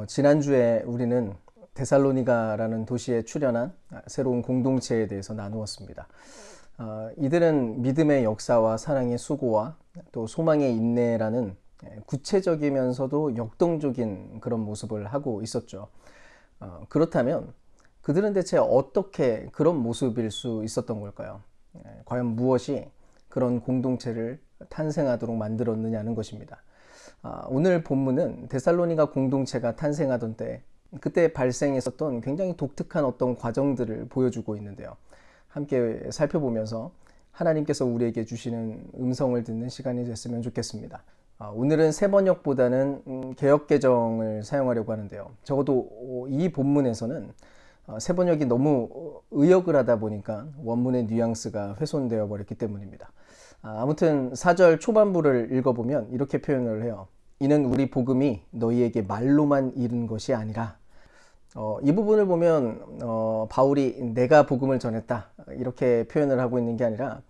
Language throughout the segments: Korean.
지난주에 우리는 데살로니가라는 도시에 출현한 새로운 공동체에 대해서 나누었습니다. 이들은 믿음의 역사와 사랑의 수고와 또 소망의 인내라는 구체적이면서도 역동적인 그런 모습을 하고 있었죠. 그렇다면 그들은 대체 어떻게 그런 모습일 수 있었던 걸까요? 과연 무엇이 그런 공동체를 탄생하도록 만들었느냐는 것입니다. 오늘 본문은 데살로니가 공동체가 탄생하던 때 그때 발생했었던 굉장히 독특한 어떤 과정들을 보여주고 있는데요. 함께 살펴보면서 하나님께서 우리에게 주시는 음성을 듣는 시간이 됐으면 좋겠습니다. 오늘은 새 번역보다는 개역 개정을 사용하려고 하는데요. 적어도 이 본문에서는 새 번역이 너무 의역을 하다 보니까 원문의 뉘앙스가 훼손되어 버렸기 때문입니다. 아무튼 4절 초반부를 읽어보면 이렇게 표현을 해요. 이는 우리 복음이 너희에게 말로만 이른 것이 아니라, 이 부분을 보면 바울이 내가 복음을 전했다 이렇게 표현을 하고 있는 게 아니라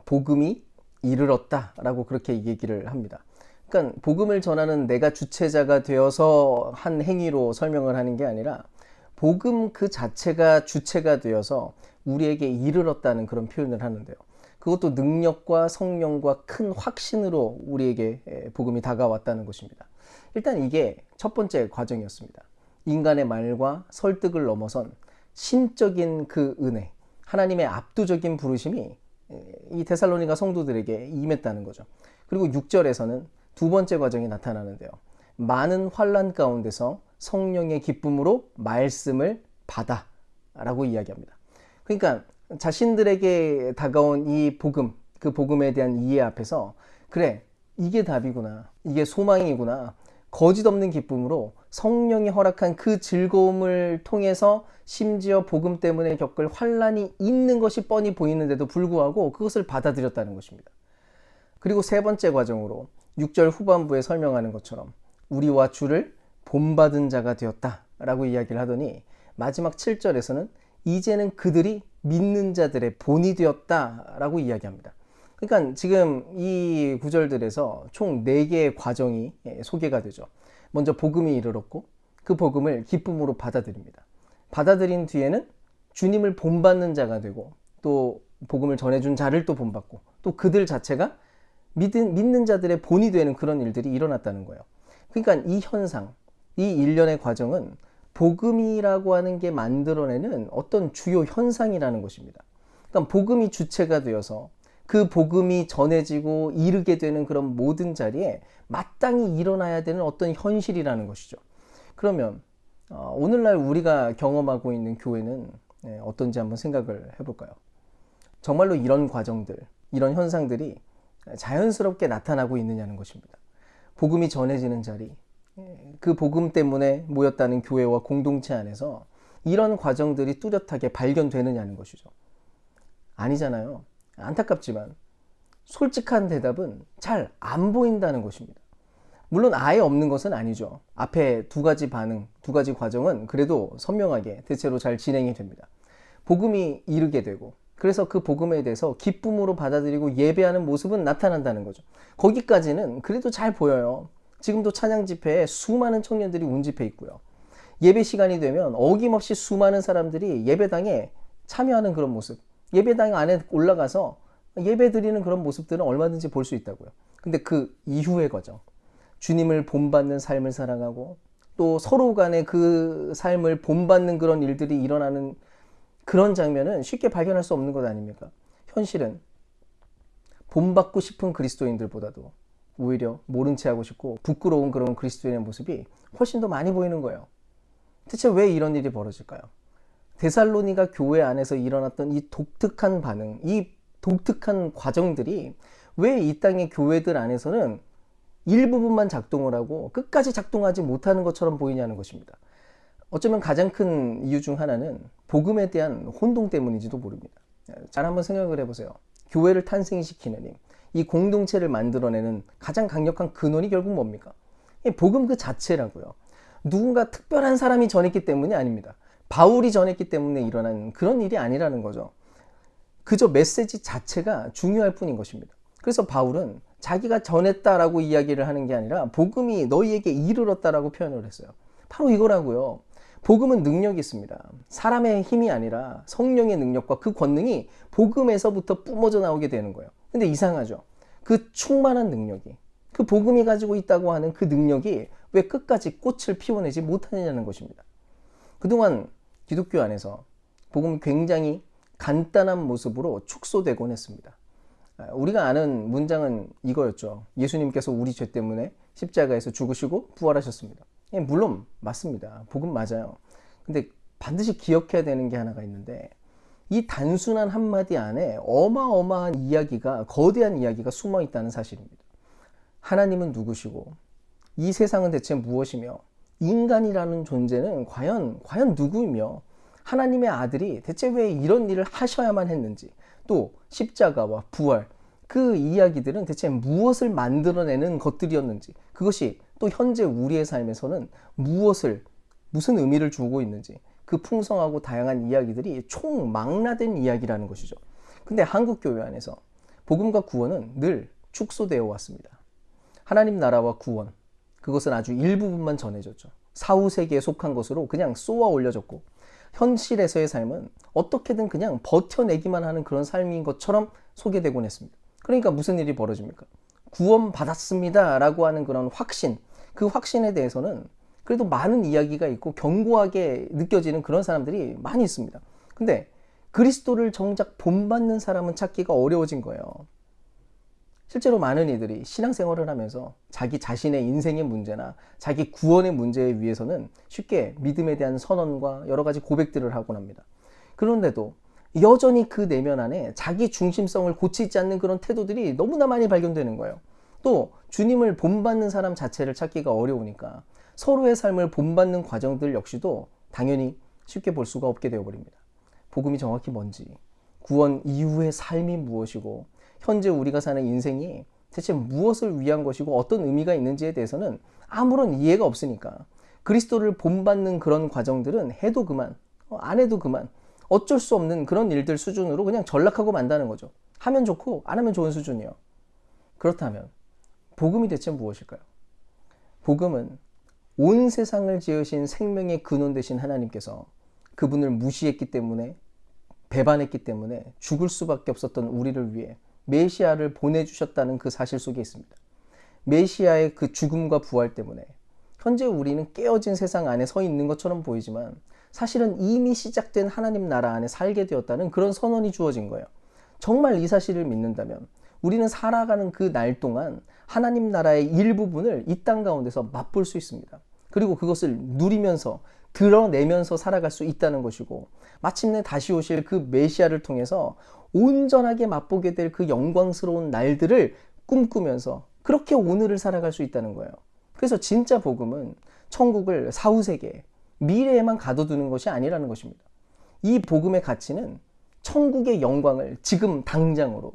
복음이 이르렀다 라고 그렇게 얘기를 합니다. 그러니까 복음을 전하는 내가 주체자가 되어서 한 행위로 설명을 하는 게 아니라 복음 그 자체가 주체가 되어서 우리에게 이르렀다는 그런 표현을 하는데요. 그것도 능력과 성령과 큰 확신으로 우리에게 복음이 다가왔다는 것입니다. 일단 이게 첫 번째 과정이었습니다. 인간의 말과 설득을 넘어선 신적인 그 은혜, 하나님의 압도적인 부르심이 이 데살로니가 성도들에게 임했다는 거죠. 그리고 6절에서는 두 번째 과정이 나타나는데요. 많은 환난 가운데서 성령의 기쁨으로 말씀을 받아 라고 이야기합니다. 그러니까 자신들에게 다가온 이 복음, 그 복음에 대한 이해 앞에서 그래, 이게 답이구나, 이게 소망이구나, 거짓 없는 기쁨으로 성령이 허락한 그 즐거움을 통해서 심지어 복음 때문에 겪을 환난이 있는 것이 뻔히 보이는데도 불구하고 그것을 받아들였다는 것입니다. 그리고 세 번째 과정으로 6절 후반부에 설명하는 것처럼 우리와 주를 본받은 자가 되었다 라고 이야기를 하더니 마지막 7절에서는 이제는 그들이 믿는 자들의 본이 되었다 라고 이야기합니다. 그러니까 지금 이 구절들에서 총 4개의 과정이 소개가 되죠. 먼저 복음이 이르렀고 그 복음을 기쁨으로 받아들입니다. 받아들인 뒤에는 주님을 본받는 자가 되고 또 복음을 전해준 자를 또 본받고 또 그들 자체가 믿는 자들의 본이 되는 그런 일들이 일어났다는 거예요. 그러니까 이 현상, 이 일련의 과정은 복음이라고 하는 게 만들어내는 어떤 주요 현상이라는 것입니다. 그러니까 복음이 주체가 되어서 그 복음이 전해지고 이르게 되는 그런 모든 자리에 마땅히 일어나야 되는 어떤 현실이라는 것이죠. 그러면 오늘날 우리가 경험하고 있는 교회는 어떤지 한번 생각을 해볼까요? 정말로 이런 과정들, 이런 현상들이 자연스럽게 나타나고 있느냐는 것입니다. 복음이 전해지는 자리, 그 복음 때문에 모였다는 교회와 공동체 안에서 이런 과정들이 뚜렷하게 발견되느냐는 것이죠. 아니잖아요. 안타깝지만 솔직한 대답은 잘 안 보인다는 것입니다. 물론 아예 없는 것은 아니죠. 앞에 두 가지 반응, 두 가지 과정은 그래도 선명하게 대체로 잘 진행이 됩니다. 복음이 이르게 되고 그래서 그 복음에 대해서 기쁨으로 받아들이고 예배하는 모습은 나타난다는 거죠. 거기까지는 그래도 잘 보여요. 지금도 찬양 집회에 수많은 청년들이 운집해 있고요. 예배 시간이 되면 어김없이 수많은 사람들이 예배당에 참여하는 그런 모습, 예배당 안에 올라가서 예배 드리는 그런 모습들은 얼마든지 볼 수 있다고요. 근데 그 이후의 과정, 주님을 본받는 삶을 살아가고 또 서로 간에 그 삶을 본받는 그런 일들이 일어나는 그런 장면은 쉽게 발견할 수 없는 것 아닙니까? 현실은 본받고 싶은 그리스도인들보다도 오히려 모른 채 하고 싶고 부끄러운 그런 그리스도인의 모습이 훨씬 더 많이 보이는 거예요. 대체 왜 이런 일이 벌어질까요? 데살로니가 교회 안에서 일어났던 이 독특한 반응, 이 독특한 과정들이 왜 이 땅의 교회들 안에서는 일부분만 작동을 하고 끝까지 작동하지 못하는 것처럼 보이냐는 것입니다. 어쩌면 가장 큰 이유 중 하나는 복음에 대한 혼동 때문인지도 모릅니다. 잘 한번 생각을 해보세요. 교회를 탄생시키는 힘, 이 공동체를 만들어내는 가장 강력한 근원이 결국 뭡니까? 복음 그 자체라고요. 누군가 특별한 사람이 전했기 때문이 아닙니다. 바울이 전했기 때문에 일어난 그런 일이 아니라는 거죠. 그저 메시지 자체가 중요할 뿐인 것입니다. 그래서 바울은 자기가 전했다라고 이야기를 하는 게 아니라 복음이 너희에게 이르렀다라고 표현을 했어요. 바로 이거라고요. 복음은 능력이 있습니다. 사람의 힘이 아니라 성령의 능력과 그 권능이 복음에서부터 뿜어져 나오게 되는 거예요. 근데 이상하죠. 그 충만한 능력이, 그 복음이 가지고 있다고 하는 그 능력이 왜 끝까지 꽃을 피워내지 못하느냐는 것입니다. 그동안 기독교 안에서 복음이 굉장히 간단한 모습으로 축소되곤 했습니다. 우리가 아는 문장은 이거였죠. 예수님께서 우리 죄 때문에 십자가에서 죽으시고 부활하셨습니다. 예, 물론 맞습니다. 복음 맞아요. 근데 반드시 기억해야 되는 게 하나가 있는데, 이 단순한 한마디 안에 어마어마한 이야기가, 거대한 이야기가 숨어 있다는 사실입니다. 하나님은 누구시고 이 세상은 대체 무엇이며 인간이라는 존재는 과연 누구이며 하나님의 아들이 대체 왜 이런 일을 하셔야만 했는지, 또 십자가와 부활, 그 이야기들은 대체 무엇을 만들어내는 것들이었는지, 그것이 또 현재 우리의 삶에서는 무슨 의미를 주고 있는지, 그 풍성하고 다양한 이야기들이 총망라된 이야기라는 것이죠. 근데 한국교회 안에서 복음과 구원은 늘 축소되어 왔습니다. 하나님 나라와 구원, 그것은 아주 일부분만 전해졌죠. 사후세계에 속한 것으로 그냥 쏘아 올려졌고, 현실에서의 삶은 어떻게든 그냥 버텨내기만 하는 그런 삶인 것처럼 소개되곤 했습니다. 그러니까 무슨 일이 벌어집니까? 구원받았습니다 라고 하는 그런 확신, 그 확신에 대해서는 그래도 많은 이야기가 있고 견고하게 느껴지는 그런 사람들이 많이 있습니다. 근데 그리스도를 정작 본받는 사람은 찾기가 어려워진 거예요. 실제로 많은 이들이 신앙생활을 하면서 자기 자신의 인생의 문제나 자기 구원의 문제에 위해서는 쉽게 믿음에 대한 선언과 여러 가지 고백들을 하곤 합니다. 그런데도 여전히 그 내면 안에 자기 중심성을 고치지 않는 그런 태도들이 너무나 많이 발견되는 거예요. 또 주님을 본받는 사람 자체를 찾기가 어려우니까 서로의 삶을 본받는 과정들 역시도 당연히 쉽게 볼 수가 없게 되어버립니다. 복음이 정확히 뭔지, 구원 이후의 삶이 무엇이고, 현재 우리가 사는 인생이 대체 무엇을 위한 것이고 어떤 의미가 있는지에 대해서는 아무런 이해가 없으니까 그리스도를 본받는 그런 과정들은 해도 그만, 안 해도 그만, 어쩔 수 없는 그런 일들 수준으로 그냥 전락하고 만다는 거죠. 하면 좋고 안 하면 좋은 수준이요. 그렇다면 복음이 대체 무엇일까요? 복음은 온 세상을 지으신 생명의 근원 되신 하나님께서 그분을 무시했기 때문에, 배반했기 때문에 죽을 수밖에 없었던 우리를 위해 메시아를 보내주셨다는 그 사실 속에 있습니다. 메시아의 그 죽음과 부활 때문에 현재 우리는 깨어진 세상 안에 서 있는 것처럼 보이지만 사실은 이미 시작된 하나님 나라 안에 살게 되었다는 그런 선언이 주어진 거예요. 정말 이 사실을 믿는다면 우리는 살아가는 그 날 동안 하나님 나라의 일부분을 이 땅 가운데서 맛볼 수 있습니다. 그리고 그것을 누리면서 드러내면서 살아갈 수 있다는 것이고, 마침내 다시 오실 그 메시아를 통해서 온전하게 맛보게 될 그 영광스러운 날들을 꿈꾸면서 그렇게 오늘을 살아갈 수 있다는 거예요. 그래서 진짜 복음은 천국을 사후세계, 미래에만 가둬두는 것이 아니라는 것입니다. 이 복음의 가치는 천국의 영광을 지금 당장으로,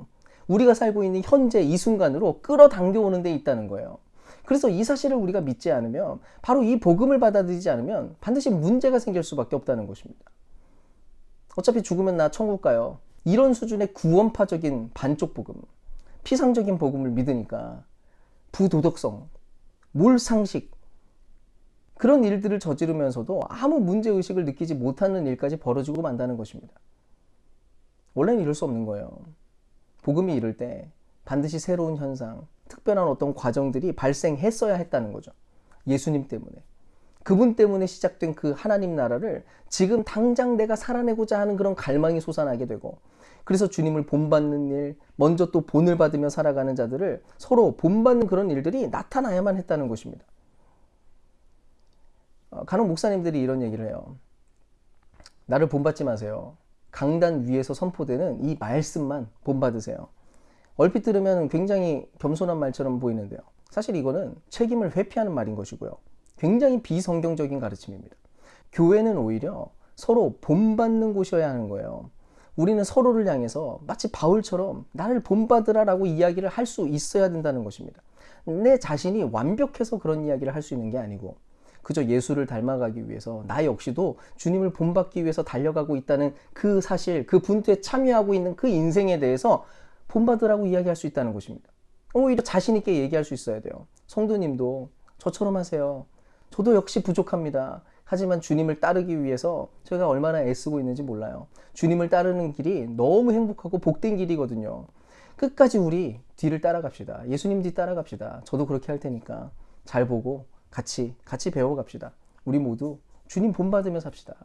우리가 살고 있는 현재 이 순간으로 끌어당겨 오는 데 있다는 거예요. 그래서 이 사실을 우리가 믿지 않으면, 바로 이 복음을 받아들이지 않으면 반드시 문제가 생길 수밖에 없다는 것입니다. 어차피 죽으면 나 천국 가요, 이런 수준의 구원파적인 반쪽 복음, 피상적인 복음을 믿으니까 부도덕성, 몰상식, 그런 일들을 저지르면서도 아무 문제의식을 느끼지 못하는 일까지 벌어지고 만다는 것입니다. 원래는 이럴 수 없는 거예요. 복음이 이럴 때 반드시 새로운 현상, 특별한 어떤 과정들이 발생했어야 했다는 거죠. 예수님 때문에. 그분 때문에 시작된 그 하나님 나라를 지금 당장 내가 살아내고자 하는 그런 갈망이 솟아나게 되고, 그래서 주님을 본받는 일, 먼저 또 본을 받으며 살아가는 자들을 서로 본받는 그런 일들이 나타나야만 했다는 것입니다. 간혹 목사님들이 이런 얘기를 해요. 나를 본받지 마세요. 강단 위에서 선포되는 이 말씀만 본받으세요. 얼핏 들으면 굉장히 겸손한 말처럼 보이는데요. 사실 이거는 책임을 회피하는 말인 것이고요. 굉장히 비성경적인 가르침입니다. 교회는 오히려 서로 본받는 곳이어야 하는 거예요. 우리는 서로를 향해서 마치 바울처럼 나를 본받으라라고 이야기를 할 수 있어야 된다는 것입니다. 내 자신이 완벽해서 그런 이야기를 할 수 있는 게 아니고, 그저 예수를 닮아가기 위해서 나 역시도 주님을 본받기 위해서 달려가고 있다는 그 사실, 그 분투에 참여하고 있는 그 인생에 대해서 본받으라고 이야기할 수 있다는 것입니다. 오히려 자신 있게 얘기할 수 있어야 돼요. 성도님도 저처럼 하세요. 저도 역시 부족합니다. 하지만 주님을 따르기 위해서 제가 얼마나 애쓰고 있는지 몰라요. 주님을 따르는 길이 너무 행복하고 복된 길이거든요. 끝까지 우리 뒤를 따라갑시다. 예수님 뒤 따라갑시다. 저도 그렇게 할 테니까 잘 보고 같이 배워갑시다. 우리 모두 주님 본받으며 삽시다.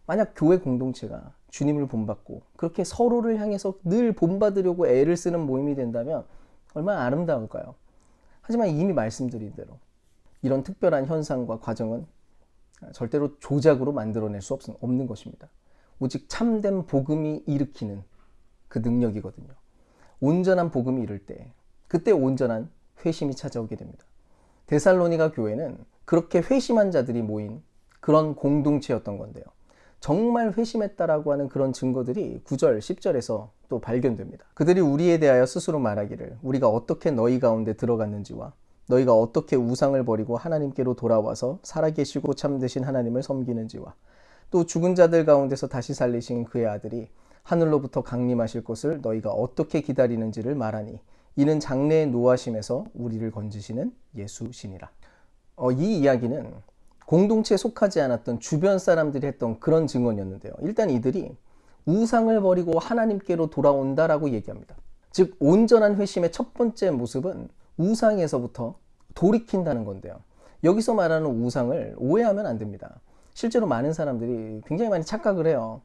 만약 교회 공동체가 주님을 본받고 그렇게 서로를 향해서 늘 본받으려고 애를 쓰는 모임이 된다면 얼마나 아름다울까요? 하지만 이미 말씀드린 대로 이런 특별한 현상과 과정은 절대로 조작으로 만들어낼 수 없는 것입니다. 오직 참된 복음이 일으키는 그 능력이거든요. 온전한 복음이 이를 때 그때 온전한 회심이 찾아오게 됩니다. 데살로니가 교회는 그렇게 회심한 자들이 모인 그런 공동체였던 건데요. 정말 회심했다라고 하는 그런 증거들이 9절, 10절에서 또 발견됩니다. 그들이 우리에 대하여 스스로 말하기를 우리가 어떻게 너희 가운데 들어갔는지와 너희가 어떻게 우상을 버리고 하나님께로 돌아와서 살아계시고 참되신 하나님을 섬기는지와 또 죽은 자들 가운데서 다시 살리신 그의 아들이 하늘로부터 강림하실 것을 너희가 어떻게 기다리는지를 말하니 이는 장래의 노하심에서 우리를 건지시는 예수시니라. 이 이야기는 공동체에 속하지 않았던 주변 사람들이 했던 그런 증언이었는데요. 일단 이들이 우상을 버리고 하나님께로 돌아온다라고 얘기합니다. 즉 온전한 회심의 첫 번째 모습은 우상에서부터 돌이킨다는 건데요. 여기서 말하는 우상을 오해하면 안 됩니다. 실제로 많은 사람들이 굉장히 많이 착각을 해요.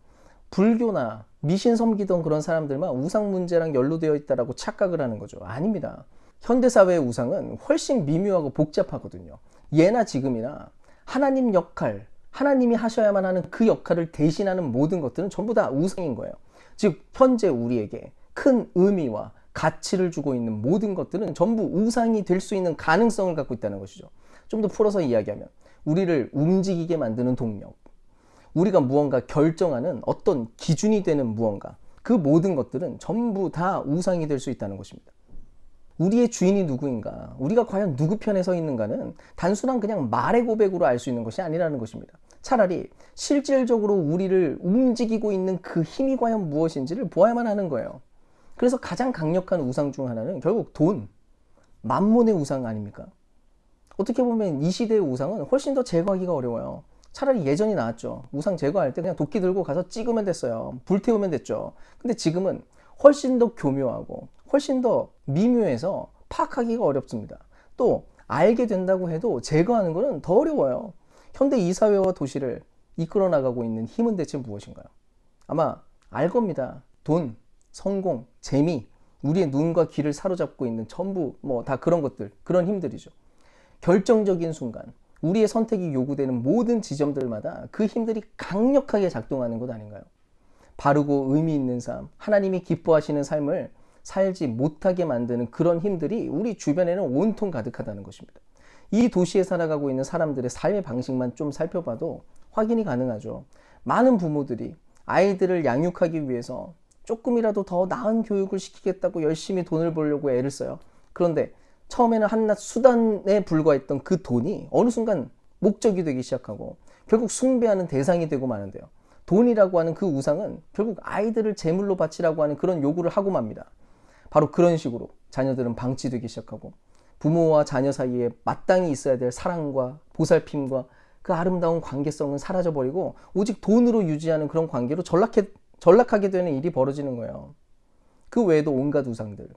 불교나 미신 섬기던 그런 사람들만 우상 문제랑 연루되어 있다라고 착각을 하는 거죠. 아닙니다. 현대사회의 우상은 훨씬 미묘하고 복잡하거든요. 예나 지금이나 하나님 역할, 하나님이 하셔야만 하는 그 역할을 대신하는 모든 것들은 전부 다 우상인 거예요. 즉 현재 우리에게 큰 의미와 가치를 주고 있는 모든 것들은 전부 우상이 될 수 있는 가능성을 갖고 있다는 것이죠. 좀 더 풀어서 이야기하면 우리를 움직이게 만드는 동력, 우리가 무언가 결정하는 어떤 기준이 되는 무언가, 그 모든 것들은 전부 다 우상이 될 수 있다는 것입니다. 우리의 주인이 누구인가, 우리가 과연 누구 편에 서 있는가는 단순한 그냥 말의 고백으로 알 수 있는 것이 아니라는 것입니다. 차라리 실질적으로 우리를 움직이고 있는 그 힘이 과연 무엇인지를 보아야만 하는 거예요. 그래서 가장 강력한 우상 중 하나는 결국 돈, 만몬의 우상 아닙니까? 어떻게 보면 이 시대의 우상은 훨씬 더 제거하기가 어려워요. 차라리 예전이 나았죠. 우상 제거할 때 그냥 도끼 들고 가서 찍으면 됐어요. 불태우면 됐죠. 근데 지금은 훨씬 더 교묘하고 훨씬 더 미묘해서 파악하기가 어렵습니다. 또 알게 된다고 해도 제거하는 것은 더 어려워요. 현대 이 사회와 도시를 이끌어 나가고 있는 힘은 대체 무엇인가요? 아마 알 겁니다. 돈, 성공, 재미, 우리의 눈과 귀를 사로잡고 있는 전부 다 그런 것들, 그런 힘들이죠. 결정적인 순간 우리의 선택이 요구되는 모든 지점들마다 그 힘들이 강력하게 작동하는 것 아닌가요? 바르고 의미 있는 삶, 하나님이 기뻐하시는 삶을 살지 못하게 만드는 그런 힘들이 우리 주변에는 온통 가득하다는 것입니다. 이 도시에 살아가고 있는 사람들의 삶의 방식만 좀 살펴봐도 확인이 가능하죠. 많은 부모들이 아이들을 양육하기 위해서 조금이라도 더 나은 교육을 시키겠다고 열심히 돈을 벌려고 애를 써요. 그런데 처음에는 한낱 수단에 불과했던 그 돈이 어느 순간 목적이 되기 시작하고 결국 숭배하는 대상이 되고 마는데요. 돈이라고 하는 그 우상은 결국 아이들을 제물로 바치라고 하는 그런 요구를 하고 맙니다. 바로 그런 식으로 자녀들은 방치되기 시작하고 부모와 자녀 사이에 마땅히 있어야 될 사랑과 보살핌과 그 아름다운 관계성은 사라져버리고 오직 돈으로 유지하는 그런 관계로 전락하게 되는 일이 벌어지는 거예요. 그 외에도 온갖 우상들,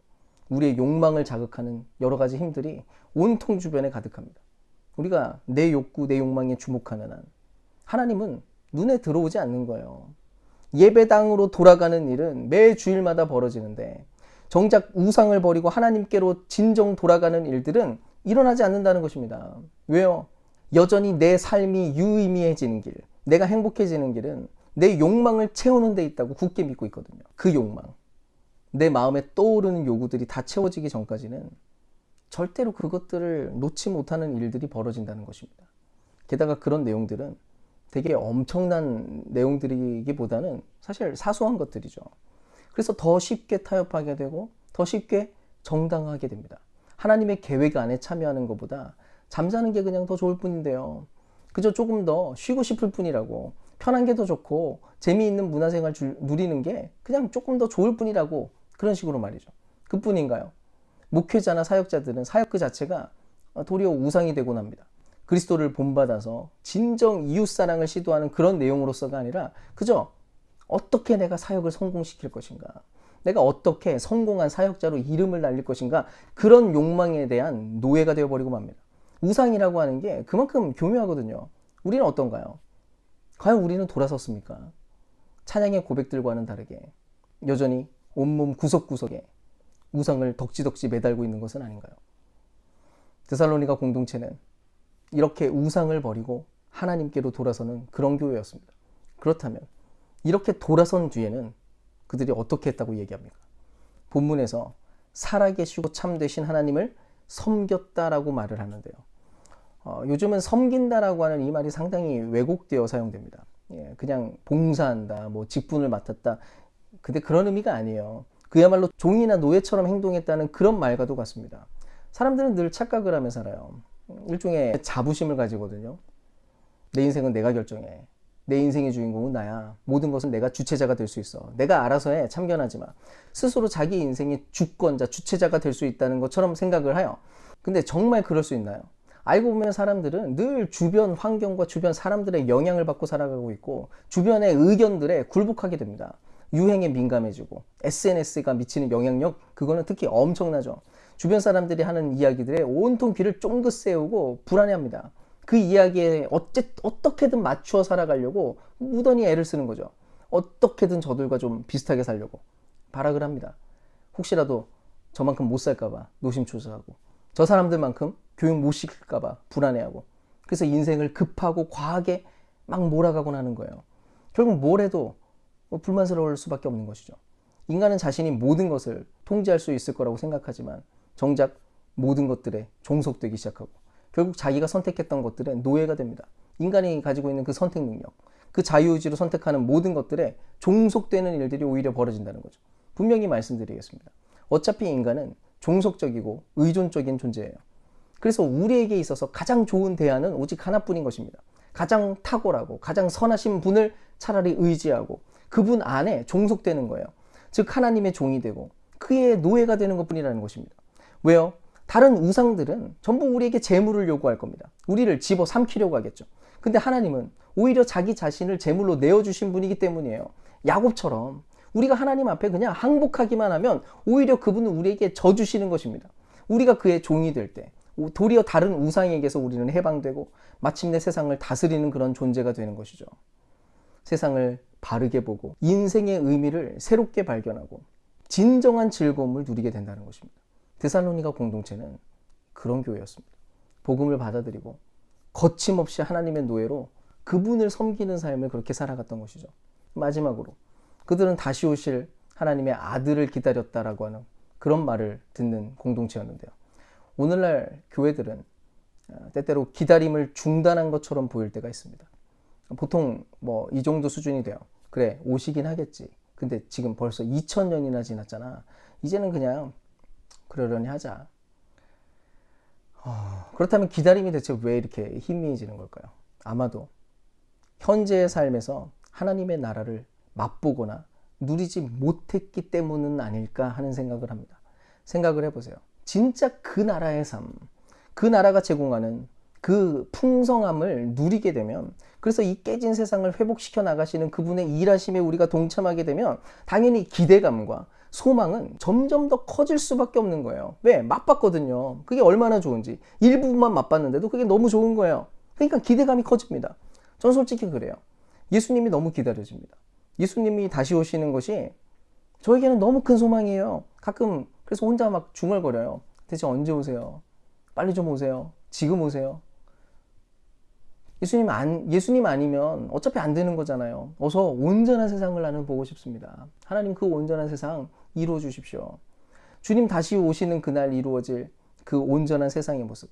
우리의 욕망을 자극하는 여러 가지 힘들이 온통 주변에 가득합니다. 우리가 내 욕구, 내 욕망에 주목하는 한 하나님은 눈에 들어오지 않는 거예요. 예배당으로 돌아가는 일은 매 주일마다 벌어지는데 정작 우상을 버리고 하나님께로 진정 돌아가는 일들은 일어나지 않는다는 것입니다. 왜요? 여전히 내 삶이 유의미해지는 길, 내가 행복해지는 길은 내 욕망을 채우는 데 있다고 굳게 믿고 있거든요. 그 욕망, 내 마음에 떠오르는 요구들이 다 채워지기 전까지는 절대로 그것들을 놓지 못하는 일들이 벌어진다는 것입니다. 게다가 그런 내용들은 되게 엄청난 내용들이기보다는 사실 사소한 것들이죠. 그래서 더 쉽게 타협하게 되고 더 쉽게 정당화하게 됩니다. 하나님의 계획 안에 참여하는 것보다 잠자는 게 그냥 더 좋을 뿐인데요. 그저 조금 더 쉬고 싶을 뿐이라고, 편한 게 더 좋고 재미있는 문화생활 누리는 게 그냥 조금 더 좋을 뿐이라고, 그런 식으로 말이죠. 그뿐인가요? 목회자나 사역자들은 사역 그 자체가 도리어 우상이 되곤 합니다. 그리스도를 본받아서 진정 이웃사랑을 시도하는 그런 내용으로서가 아니라 그저 어떻게 내가 사역을 성공시킬 것인가, 내가 어떻게 성공한 사역자로 이름을 날릴 것인가, 그런 욕망에 대한 노예가 되어버리고 맙니다. 우상이라고 하는 게 그만큼 교묘하거든요. 우리는 어떤가요? 과연 우리는 돌아섰습니까? 찬양의 고백들과는 다르게 여전히 온몸 구석구석에 우상을 덕지덕지 매달고 있는 것은 아닌가요? 데살로니가 공동체는 이렇게 우상을 버리고 하나님께로 돌아서는 그런 교회였습니다. 그렇다면 이렇게 돌아선 뒤에는 그들이 어떻게 했다고 얘기합니까? 본문에서 살아계시고 참되신 하나님을 섬겼다라고 말을 하는데요. 요즘은 섬긴다라고 하는 이 말이 상당히 왜곡되어 사용됩니다. 그냥 봉사한다, 뭐 직분을 맡았다. 근데 그런 의미가 아니에요. 그야말로 종이나 노예처럼 행동했다는 그런 말과도 같습니다. 사람들은 늘 착각을 하며 살아요. 일종의 자부심을 가지거든요. 내 인생은 내가 결정해. 내 인생의 주인공은 나야. 모든 것은 내가 주체자가 될 수 있어. 내가 알아서 해. 참견하지 마. 스스로 자기 인생의 주권자, 주체자가 될 수 있다는 것처럼 생각을 해요. 근데 정말 그럴 수 있나요? 알고 보면 사람들은 늘 주변 환경과 주변 사람들의 영향을 받고 살아가고 있고 주변의 의견들에 굴복하게 됩니다. 유행에 민감해지고 SNS가 미치는 영향력, 그거는 특히 엄청나죠. 주변 사람들이 하는 이야기들에 온통 귀를 쫑긋 세우고 불안해합니다. 그 이야기에 어떻게든 맞추어 살아가려고 무던히 애를 쓰는 거죠. 어떻게든 저들과 좀 비슷하게 살려고 발악을 합니다. 혹시라도 저만큼 못 살까봐 노심초사하고, 저 사람들만큼 교육 못 시킬까봐 불안해하고, 그래서 인생을 급하고 과하게 막 몰아가곤 하는 거예요. 결국 뭘 해도 불만스러울 수밖에 없는 것이죠. 인간은 자신이 모든 것을 통제할 수 있을 거라고 생각하지만 정작 모든 것들에 종속되기 시작하고 결국 자기가 선택했던 것들의 노예가 됩니다. 인간이 가지고 있는 그 선택 능력, 그 자유의지로 선택하는 모든 것들에 종속되는 일들이 오히려 벌어진다는 거죠. 분명히 말씀드리겠습니다. 어차피 인간은 종속적이고 의존적인 존재예요. 그래서 우리에게 있어서 가장 좋은 대안은 오직 하나뿐인 것입니다. 가장 탁월하고 가장 선하신 분을 차라리 의지하고 그분 안에 종속되는 거예요. 즉 하나님의 종이 되고 그의 노예가 되는 것뿐이라는 것입니다. 왜요? 다른 우상들은 전부 우리에게 재물을 요구할 겁니다. 우리를 집어 삼키려고 하겠죠. 근데 하나님은 오히려 자기 자신을 재물로 내어주신 분이기 때문이에요. 야곱처럼 우리가 하나님 앞에 그냥 항복하기만 하면 오히려 그분은 우리에게 져주시는 것입니다. 우리가 그의 종이 될 때 도리어 다른 우상에게서 우리는 해방되고 마침내 세상을 다스리는 그런 존재가 되는 것이죠. 세상을 바르게 보고 인생의 의미를 새롭게 발견하고 진정한 즐거움을 누리게 된다는 것입니다. 데살로니가 공동체는 그런 교회였습니다. 복음을 받아들이고 거침없이 하나님의 노예로 그분을 섬기는 삶을 그렇게 살아갔던 것이죠. 마지막으로 그들은 다시 오실 하나님의 아들을 기다렸다라고 하는 그런 말을 듣는 공동체였는데요. 오늘날 교회들은 때때로 기다림을 중단한 것처럼 보일 때가 있습니다. 보통 뭐 이 정도 수준이 돼요. 그래, 오시긴 하겠지. 근데 지금 벌써 2000년이나 지났잖아. 이제는 그냥 그러려니 하자. 그렇다면 기다림이 대체 왜 이렇게 희미해지는 걸까요? 아마도 현재의 삶에서 하나님의 나라를 맛보거나 누리지 못했기 때문은 아닐까 하는 생각을 합니다. 생각을 해보세요. 진짜 그 나라의 삶, 그 나라가 제공하는 그 풍성함을 누리게 되면, 그래서 이 깨진 세상을 회복시켜 나가시는 그분의 일하심에 우리가 동참하게 되면 당연히 기대감과 소망은 점점 더 커질 수밖에 없는 거예요. 왜? 맛봤거든요. 그게 얼마나 좋은지. 일부분만 맛봤는데도 그게 너무 좋은 거예요. 그러니까 기대감이 커집니다. 전 솔직히 그래요. 예수님이 너무 기다려집니다. 예수님이 다시 오시는 것이 저에게는 너무 큰 소망이에요. 가끔 그래서 혼자 막 중얼거려요. 대체 언제 오세요? 빨리 좀 오세요. 지금 오세요. 예수님 아니면 어차피 안 되는 거잖아요. 어서 온전한 세상을 나는 보고 싶습니다. 하나님 그 온전한 세상 이루어 주십시오. 주님 다시 오시는 그날 이루어질 그 온전한 세상의 모습.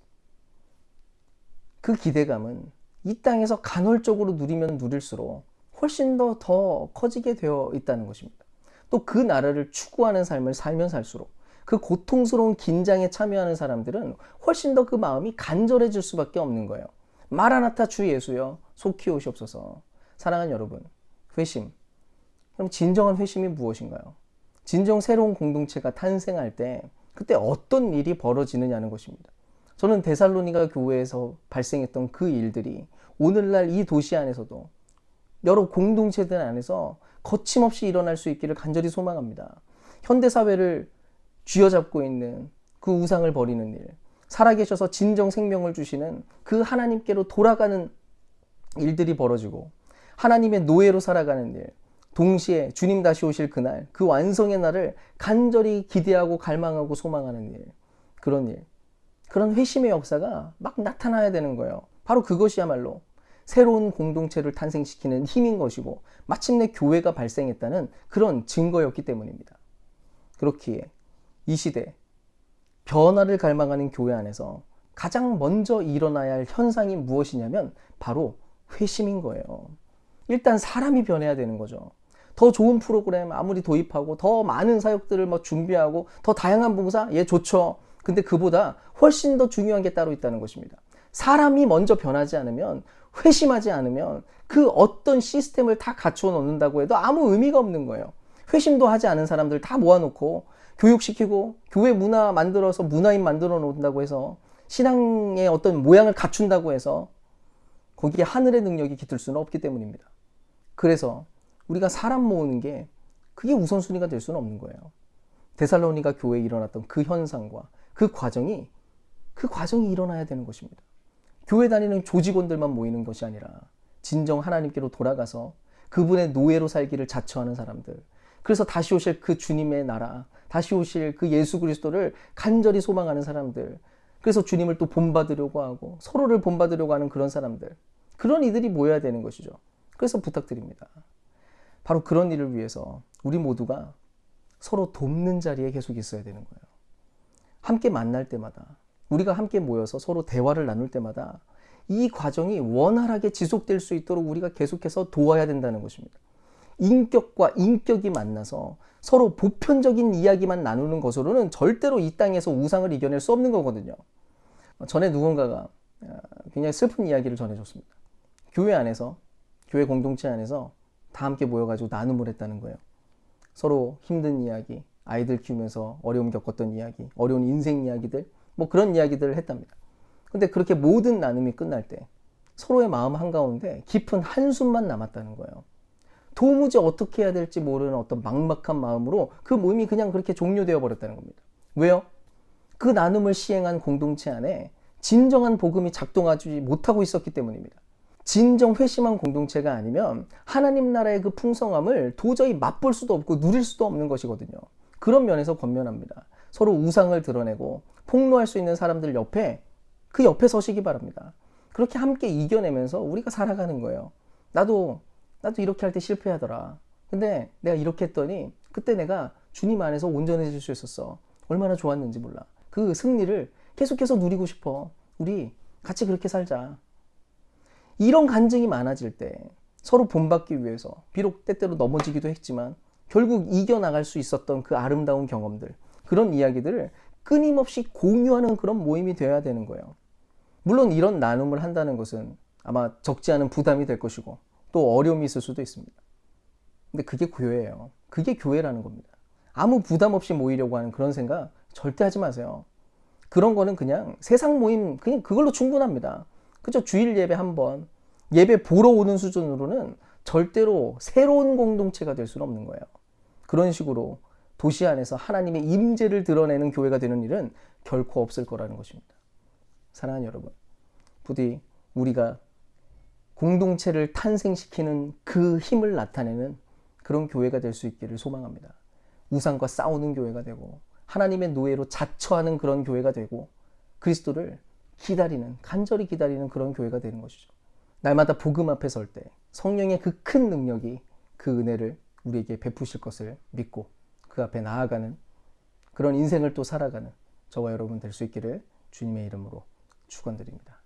그 기대감은 이 땅에서 간헐적으로 누리면 누릴수록 훨씬 더 커지게 되어 있다는 것입니다. 또 그 나라를 추구하는 삶을 살면 살수록 그 고통스러운 긴장에 참여하는 사람들은 훨씬 더 그 마음이 간절해질 수밖에 없는 거예요. 마라나타 주 예수여 속히 오시옵소서. 사랑하는 여러분, 회심. 그럼 진정한 회심이 무엇인가요? 진정 새로운 공동체가 탄생할 때 그때 어떤 일이 벌어지느냐는 것입니다. 저는 데살로니가 교회에서 발생했던 그 일들이 오늘날 이 도시 안에서도 여러 공동체들 안에서 거침없이 일어날 수 있기를 간절히 소망합니다. 현대사회를 쥐어잡고 있는 그 우상을 버리는 일, 살아계셔서 진정 생명을 주시는 그 하나님께로 돌아가는 일들이 벌어지고 하나님의 노예로 살아가는 일, 동시에 주님 다시 오실 그날, 그 완성의 날을 간절히 기대하고 갈망하고 소망하는 일, 그런 회심의 역사가 막 나타나야 되는 거예요. 바로 그것이야말로 새로운 공동체를 탄생시키는 힘인 것이고 마침내 교회가 발생했다는 그런 증거였기 때문입니다. 그렇기에 이 시대 변화를 갈망하는 교회 안에서 가장 먼저 일어나야 할 현상이 무엇이냐면 바로 회심인 거예요. 일단 사람이 변해야 되는 거죠. 더 좋은 프로그램 아무리 도입하고 더 많은 사역들을 준비하고 더 다양한 봉사 좋죠. 근데 그보다 훨씬 더 중요한 게 따로 있다는 것입니다. 사람이 먼저 변하지 않으면, 회심하지 않으면 그 어떤 시스템을 다 갖추어 놓는다고 해도 아무 의미가 없는 거예요. 회심도 하지 않은 사람들 다 모아놓고 교육시키고 교회 문화 만들어서 문화인 만들어 놓는다고 해서 신앙의 어떤 모양을 갖춘다고 해서 거기에 하늘의 능력이 깃들 수는 없기 때문입니다. 그래서 우리가 사람 모으는 게 그게 우선순위가 될 수는 없는 거예요. 데살로니가 교회에 일어났던 그 현상과 그 과정이 일어나야 되는 것입니다. 교회 다니는 조직원들만 모이는 것이 아니라 진정 하나님께로 돌아가서 그분의 노예로 살기를 자처하는 사람들, 그래서 다시 오실 그 주님의 나라, 다시 오실 그 예수 그리스도를 간절히 소망하는 사람들, 그래서 주님을 또 본받으려고 하고 서로를 본받으려고 하는 그런 사람들, 그런 이들이 모여야 되는 것이죠. 그래서 부탁드립니다. 바로 그런 일을 위해서 우리 모두가 서로 돕는 자리에 계속 있어야 되는 거예요. 함께 만날 때마다, 우리가 함께 모여서 서로 대화를 나눌 때마다 이 과정이 원활하게 지속될 수 있도록 우리가 계속해서 도와야 된다는 것입니다. 인격과 인격이 만나서 서로 보편적인 이야기만 나누는 것으로는 절대로 이 땅에서 우상을 이겨낼 수 없는 거거든요. 전에 누군가가 굉장히 슬픈 이야기를 전해줬습니다. 교회 안에서, 교회 공동체 안에서 다 함께 모여가지고 나눔을 했다는 거예요. 서로 힘든 이야기, 아이들 키우면서 어려움 겪었던 이야기, 어려운 인생 이야기들, 그런 이야기들을 했답니다. 근데 그렇게 모든 나눔이 끝날 때 서로의 마음 한가운데 깊은 한숨만 남았다는 거예요. 도무지 어떻게 해야 될지 모르는 어떤 막막한 마음으로 그 모임이 그냥 그렇게 종료되어 버렸다는 겁니다. 왜요? 그 나눔을 시행한 공동체 안에 진정한 복음이 작동하지 못하고 있었기 때문입니다. 진정 회심한 공동체가 아니면 하나님 나라의 그 풍성함을 도저히 맛볼 수도 없고 누릴 수도 없는 것이거든요. 그런 면에서 권면합니다. 서로 우상을 드러내고 폭로할 수 있는 사람들 그 옆에 서시기 바랍니다. 그렇게 함께 이겨내면서 우리가 살아가는 거예요. 나도 이렇게 할 때 실패하더라. 근데 내가 이렇게 했더니 그때 내가 주님 안에서 온전해질 수 있었어. 얼마나 좋았는지 몰라. 그 승리를 계속해서 누리고 싶어. 우리 같이 그렇게 살자. 이런 간증이 많아질 때 서로 본받기 위해서 비록 때때로 넘어지기도 했지만 결국 이겨나갈 수 있었던 그 아름다운 경험들, 그런 이야기들을 끊임없이 공유하는 그런 모임이 되어야 되는 거예요. 물론 이런 나눔을 한다는 것은 아마 적지 않은 부담이 될 것이고 또 어려움이 있을 수도 있습니다. 근데 그게 교회예요. 그게 교회라는 겁니다. 아무 부담 없이 모이려고 하는 그런 생각 절대 하지 마세요. 그런 거는 그냥 세상 모임, 그냥 그걸로 충분합니다. 그죠? 주일 예배 한 번, 예배 보러 오는 수준으로는 절대로 새로운 공동체가 될 수는 없는 거예요. 그런 식으로 도시 안에서 하나님의 임재를 드러내는 교회가 되는 일은 결코 없을 거라는 것입니다. 사랑하는 여러분, 부디 우리가 공동체를 탄생시키는 그 힘을 나타내는 그런 교회가 될 수 있기를 소망합니다. 우상과 싸우는 교회가 되고 하나님의 노예로 자처하는 그런 교회가 되고 그리스도를 간절히 기다리는 그런 교회가 되는 것이죠. 날마다 복음 앞에 설 때 성령의 그 큰 능력이 그 은혜를 우리에게 베푸실 것을 믿고 그 앞에 나아가는 그런 인생을 또 살아가는 저와 여러분 될 수 있기를 주님의 이름으로 축원드립니다.